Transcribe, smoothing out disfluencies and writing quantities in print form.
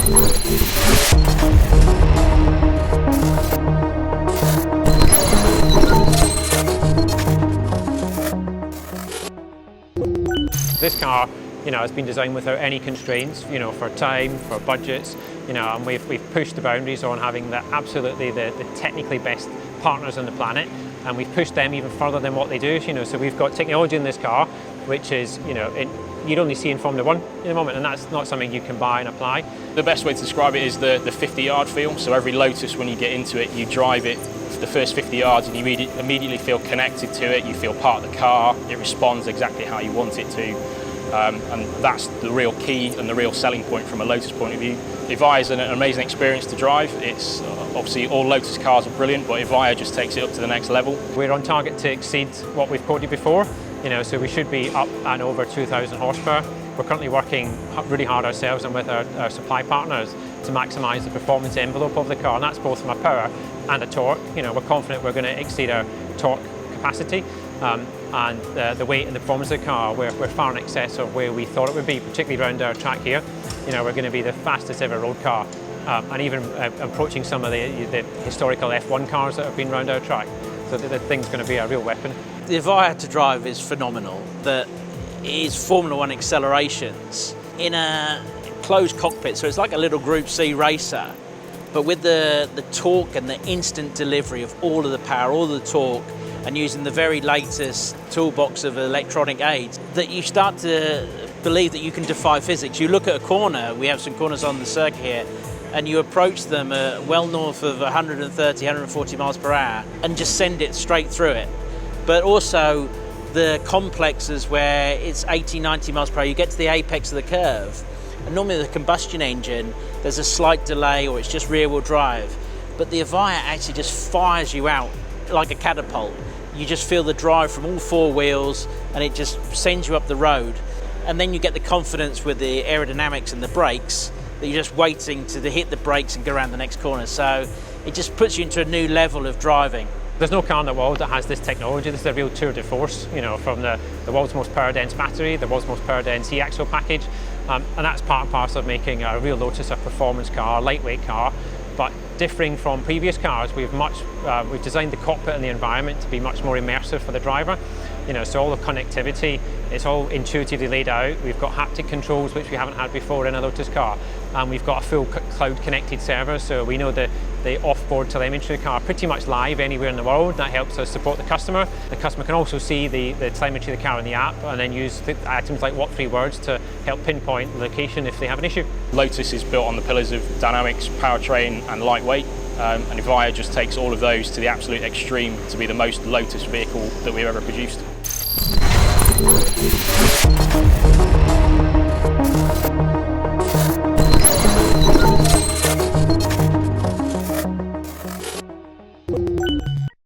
This car, has been designed without any constraints, for time, for budgets, and we've pushed the boundaries on having absolutely the technically best partners on the planet, and we've pushed them even further than what they do. So we've got technology in this car, which is, you'd only see in Formula 1 at the moment, and that's not something you can buy and apply. The best way to describe it is the 50-yard feel. So every Lotus, when you get into it, you drive it for the first 50 yards and you immediately feel connected to it, you feel part of the car, it responds exactly how you want it to. And that's the real key and the real selling point from a Lotus point of view. Evija is an amazing experience to drive. It's obviously all Lotus cars are brilliant, but Evija just takes it up to the next level. We're on target to exceed what we've quoted before, so we should be up and over 2,000 horsepower. We're currently working really hard ourselves and with our supply partners to maximise the performance envelope of the car, and that's both from a power and a torque. We're confident we're going to exceed our torque capacity. And the weight and the performance of the car, we're far in excess of where we thought it would be, particularly around our track here. We're going to be the fastest ever road car, and even approaching some of the historical F1 cars that have been around our track. So the thing's going to be a real weapon. The Evija to drive is phenomenal. That is Formula 1 accelerations in a closed cockpit, so it's like a little Group C racer, but with the torque and the instant delivery of all of the power, all of the torque, and using the very latest toolbox of electronic aids, that you start to believe that you can defy physics. You look at a corner, we have some corners on the circuit here, and you approach them well north of 130, 140 miles per hour and just send it straight through it. But also the complexes where it's 80, 90 miles per hour, you get to the apex of the curve, and normally the combustion engine, there's a slight delay or it's just rear wheel drive, but the Evija actually just fires you out like a catapult. You just feel the drive from all four wheels and it just sends you up the road. And then you get the confidence with the aerodynamics and the brakes that you're just waiting to hit the brakes and go around the next corner. So it just puts you into a new level of driving. There's no car in the world that has this technology. This is a real tour de force, from the world's most power-dense battery, the world's most power-dense e-axle package. And that's part and parcel of making a real Lotus a performance car, a lightweight car. But differing from previous cars, we've designed the cockpit and the environment to be much more immersive for the driver. So all the connectivity, it's all intuitively laid out. We've got haptic controls, which we haven't had before in a Lotus car. And we've got a full cloud-connected server, so we know the off-board telemetry of the car pretty much live anywhere in the world. That helps us support the customer. The customer can also see the telemetry of the car in the app and then use items like 𝗙𝗿𝗏 to help pinpoint the location if they have an issue. Lotus is built on the pillars of dynamics, powertrain and lightweight. And Evija just takes all of those to the absolute extreme to be the most Lotus vehicle that we've ever produced.